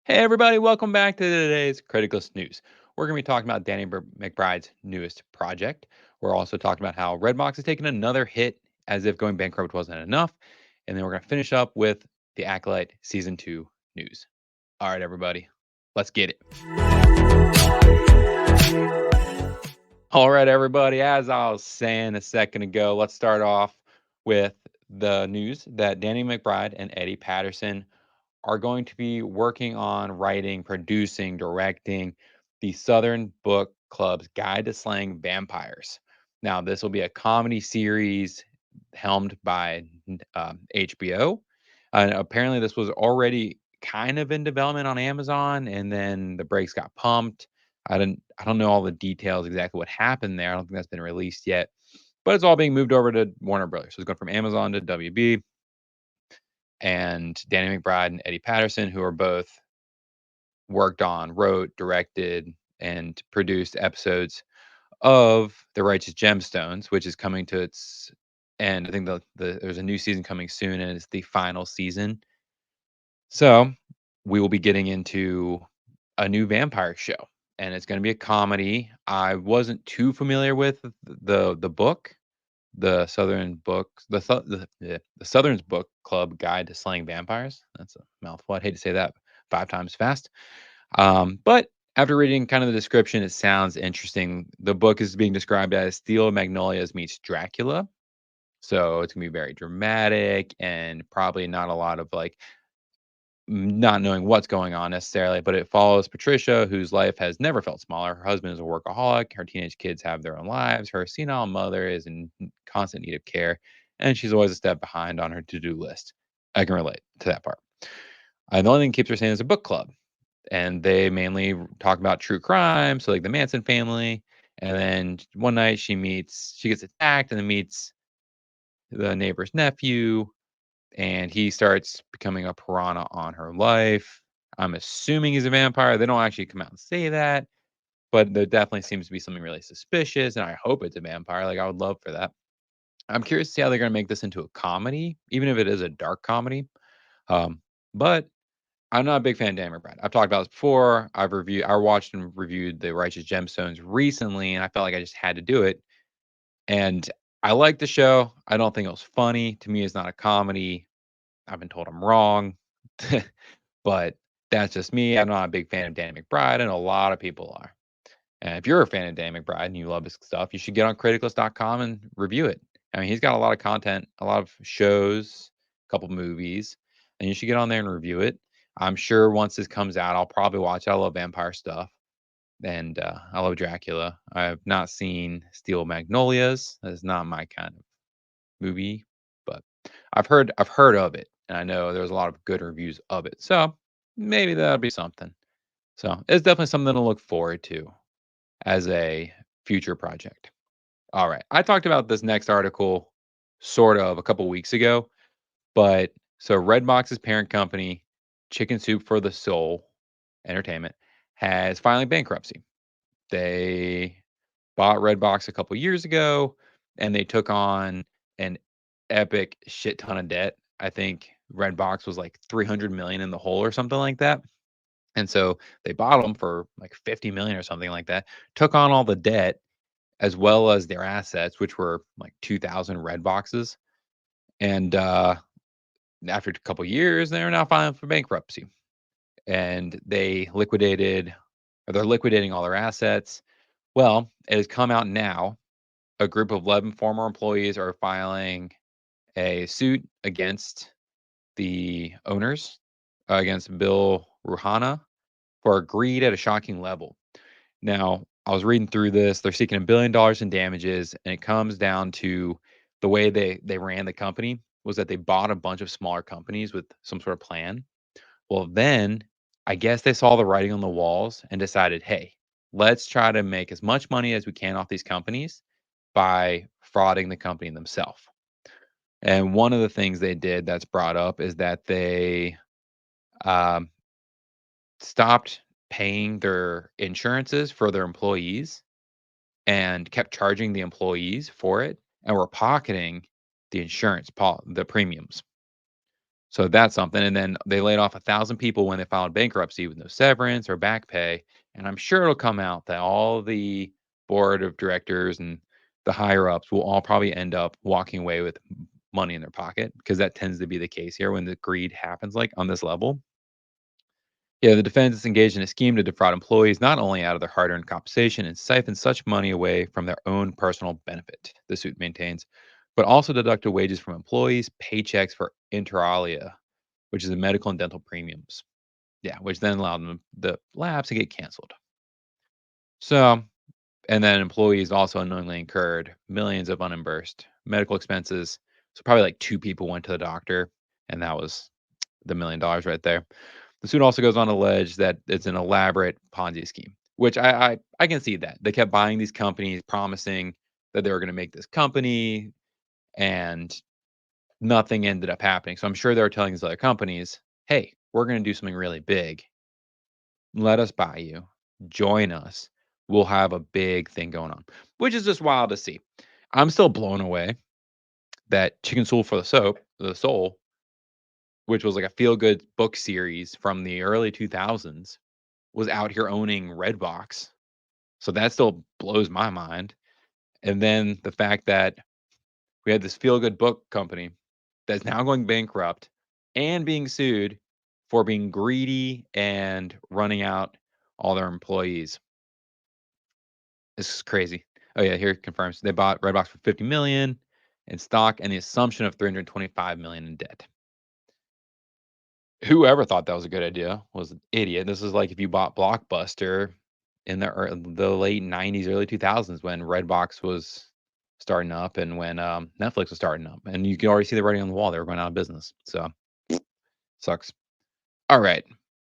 Hey, everybody, welcome back to today's Criticalist News. We're going to be talking about Danny McBride's newest project. We're also talking about how Redbox has taken another hit as if going bankrupt wasn't enough. And then we're going to finish up with the Acolyte Season 2 news. All right, everybody, let's get it. All right, everybody, as I was saying a second ago, let's start off with the news that Danny McBride and Edi Patterson are going to be working on writing, producing, directing the Southern Book Club's Guide to Slaying Vampires. Now, this will be a comedy series helmed by HBO. And apparently, this was already kind of in development on Amazon, and then the brakes got pumped. I don't know all the details exactly what happened there. I don't think that's been released yet, but it's all being moved over to Warner Brothers. So it's going from Amazon to WB, and Danny McBride and Edi Patterson, who are both worked on, wrote, directed, and produced episodes of The Righteous Gemstones, which is coming to its end. I think there's a new season coming soon, and it's the final season. So we will be getting into a new vampire show, and it's going to be a comedy. I wasn't too familiar with the book, the Southern Book, the Southern's Book Club Guide to Slaying Vampires. That's a mouthful. I'd hate to say that 5 times fast. But after reading kind of the description, it sounds interesting. The book is being described as Steel Magnolias meets Dracula. So it's gonna be very dramatic and probably not a lot of like not knowing what's going on necessarily, but it follows Patricia, whose life has never felt smaller. Her husband is a workaholic. Her teenage kids have their own lives. Her senile mother is in constant need of care, and she's always a step behind on her to-do list. I can relate to that part. The only thing that keeps her sane is a book club, and they mainly talk about true crime, so like the Manson family. And then one night she gets attacked, and then meets the neighbor's nephew, and he starts becoming a piranha on her life. I'm assuming he's a vampire. They don't actually come out and say that, but there definitely seems to be something really suspicious, and I hope it's a vampire. Like, I would love for that. I'm curious to see how they're gonna make this into a comedy, even if it is a dark comedy. But I'm not a big fan of Dan McBride. I've talked about this before. I watched and reviewed The Righteous Gemstones recently, and I felt like I just had to do it. And I like the show. I don't think it was funny. To me, it's not a comedy. I've been told I'm wrong, but that's just me. I'm not a big fan of Danny McBride, and a lot of people are. And if you're a fan of Danny McBride and you love his stuff, you should get on criticalist.com and review it. I mean, he's got a lot of content, a lot of shows, a couple movies, and you should get on there and review it. I'm sure once this comes out, I'll probably watch it. I love vampire stuff, and I love Dracula. I have not seen Steel Magnolias. That's not my kind of movie, but I've heard of it, and I know there's a lot of good reviews of it. So maybe that'll be something. So it's definitely something to look forward to as a future project. All right. I talked about this next article sort of a couple weeks ago, but so Redbox's parent company, Chicken Soup for the Soul Entertainment, has filing bankruptcy. They bought Redbox a couple years ago, and they took on an epic shit ton of debt. I think Redbox was like 300 million in the hole or something like that. And so they bought them for like 50 million or something like that, took on all the debt as well as their assets, which were like 2,000 red boxes. And after a couple years, they're now filing for bankruptcy. And they're liquidating all their assets. Well, it has come out now. A group of 11 former employees are filing a suit against the owners, against Bill Ruhana, for greed at a shocking level. Now, I was reading through this. They're seeking $1 billion in damages, and it comes down to the way they ran the company was that they bought a bunch of smaller companies with some sort of plan. Well, then I guess they saw the writing on the walls and decided, hey, let's try to make as much money as we can off these companies by frauding the company themselves. And one of the things they did that's brought up is that they um, stopped paying their insurances for their employees and kept charging the employees for it, and were pocketing the premiums. So that's something. And then they laid off 1,000 people when they filed bankruptcy with no severance or back pay. And I'm sure it'll come out that all the board of directors and the higher ups will all probably end up walking away with money in their pocket because that tends to be the case here when the greed happens like on this level. Yeah, the defense is engaged in a scheme to defraud employees not only out of their hard earned compensation and siphon such money away from their own personal benefit, the suit maintains, but also deducted wages from employees' paychecks for inter alia, which is the medical and dental premiums. Yeah, which then allowed them the labs to get canceled. So, and then employees also unknowingly incurred millions of unimbursed medical expenses. So probably like two people went to the doctor, and that was the $1 million right there. The suit also goes on to allege that it's an elaborate Ponzi scheme, which I can see that. They kept buying these companies, promising that they were going to make this company, and nothing ended up happening. So I'm sure they were telling these other companies, "Hey, we're going to do something really big. Let us buy you. Join us. We'll have a big thing going on," which is just wild to see. I'm still blown away that Chicken Soul for the Soul, which was like a feel good book series from the early 2000s, was out here owning Redbox. So that still blows my mind. And then the fact that we had this feel good book company that's now going bankrupt and being sued for being greedy and running out all their employees. This is crazy. Oh yeah, here it confirms they bought Redbox for 50 million in stock and the assumption of 325 million in debt. Whoever thought that was a good idea was an idiot. This is like if you bought Blockbuster in the late 90s, early 2000s when Redbox was starting up and when Netflix was starting up, and you can already see the writing on the wall. They were going out of business. So sucks. All right.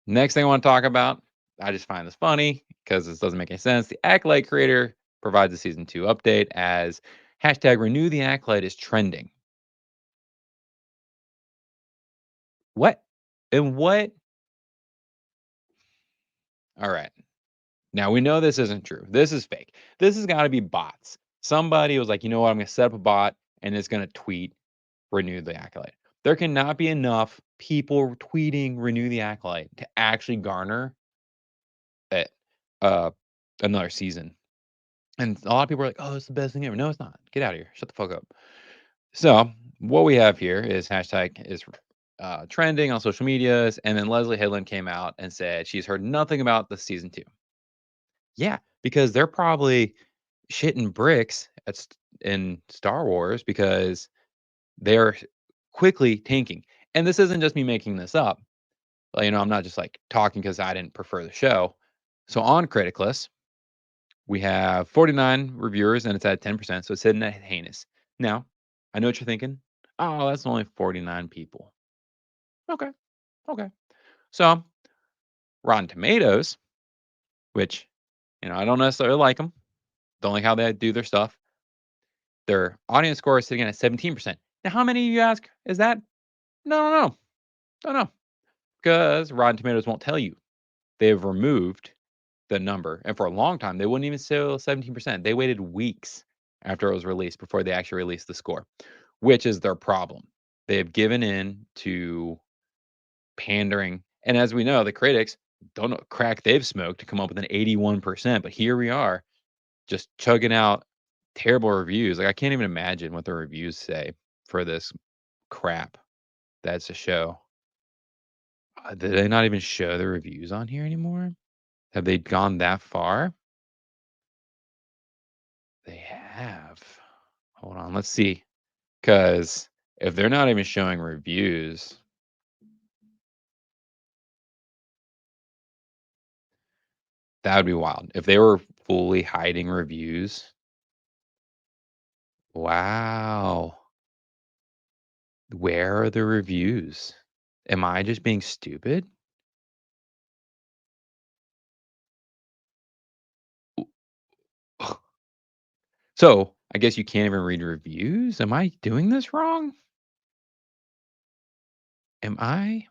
Next thing I want to talk about, I just find this funny because this doesn't make any sense. The Acolyte creator provides a season 2 update as hashtag renew the Acolyte is trending. What? And what? All right. Now we know this isn't true. This is fake. This has got to be bots. Somebody was like, you know what? I'm going to set up a bot and it's going to tweet renew the Acolyte. There cannot be enough people tweeting renew the Acolyte to actually garner it, uh, another season. And a lot of people are like, "Oh, it's the best thing ever." No, it's not. Get out of here. Shut the fuck up. So what we have here is hashtag is trending on social medias, and then Leslie Headland came out and said she's heard nothing about the season 2. Yeah, because they're probably shitting bricks in Star Wars because they're quickly tanking. And this isn't just me making this up. Like, I'm not just like talking because I didn't prefer the show. So on Criticlist, we have 49 reviewers and it's at 10%. So it's sitting at heinous. Now, I know what you're thinking. Oh, that's only 49 people. Okay. Okay. So Rotten Tomatoes, which, I don't necessarily like them. Don't like how they do their stuff. Their audience score is sitting at 17%. Now, how many of you ask is that? No, no, no. No, no. Because Rotten Tomatoes won't tell you. They've removed the number. And for a long time, they wouldn't even say 17%. They waited weeks after it was released before they actually released the score, which is their problem. They have given in to pandering. And as we know, the critics don't know crack they've smoked to come up with an 81%. But here we are just chugging out terrible reviews. Like I can't even imagine what the reviews say for this crap that's a show. Do they not even show the reviews on here anymore? Have they gone that far? They have. Hold on, let's see. Because if they're not even showing reviews, that would be wild. If they were fully hiding reviews, wow. Where are the reviews? Am I just being stupid? So I guess you can't even read reviews? Am I doing this wrong? Am I?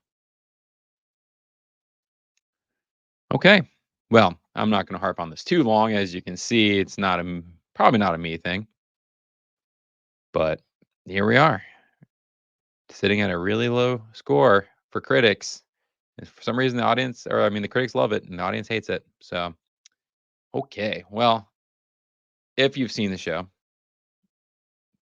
Okay. Well, I'm not going to harp on this too long. As you can see, it's not probably not a me thing, but here we are. sitting at a really low score for critics. And for some reason, the audience, or I mean, the critics love it and the audience hates it. So, okay. Well, if you've seen the show,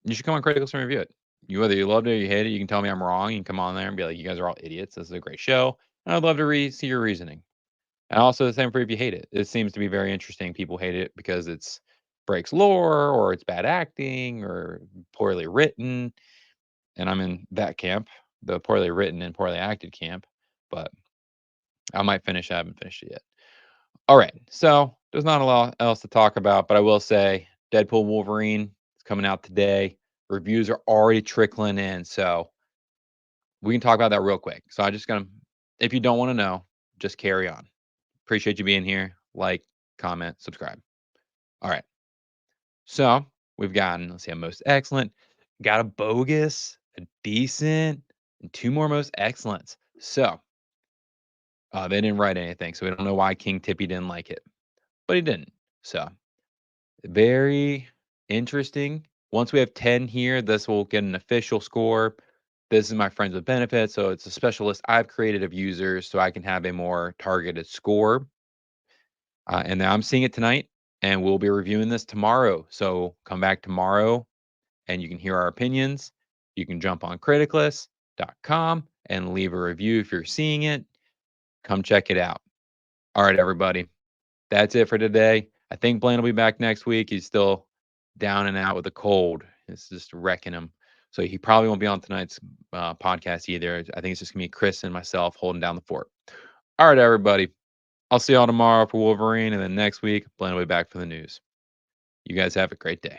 you should come on Critical and review it. Whether you loved it or you hate it, you can tell me I'm wrong. You can come on there and be like, you guys are all idiots. This is a great show. And I'd love to see your reasoning. And also the same for if you hate it. It seems to be very interesting. People hate it because it's breaks lore or it's bad acting or poorly written. And I'm in that camp, the poorly written and poorly acted camp. But I might finish. I haven't finished it yet. All right. So there's not a lot else to talk about, but I will say Deadpool Wolverine is coming out today. Reviews are already trickling in. So we can talk about that real quick. So I just gonna, if you don't want to know, just carry on. Appreciate you being here. Like, comment, subscribe. All right. So we've gotten, let's see, a most excellent, got a bogus, a decent, and two more most excellents. So they didn't write anything. So we don't know why King Tippy didn't like it, but he didn't. So very interesting. Once we have 10 here, this will get an official score. This is my friends with benefits. So it's a special list I've created of users so I can have a more targeted score. And now I'm seeing it tonight, and we'll be reviewing this tomorrow. So come back tomorrow and you can hear our opinions. You can jump on criticlist.com and leave a review if you're seeing it. Come check it out. All right, everybody. That's it for today. I think Blaine will be back next week. He's still down and out with a cold. It's just wrecking him. So he probably won't be on tonight's podcast either. I think it's just going to be Chris and myself holding down the fort. All right, everybody. I'll see y'all tomorrow for Wolverine. And then next week, Blaine will be back for the news. You guys have a great day.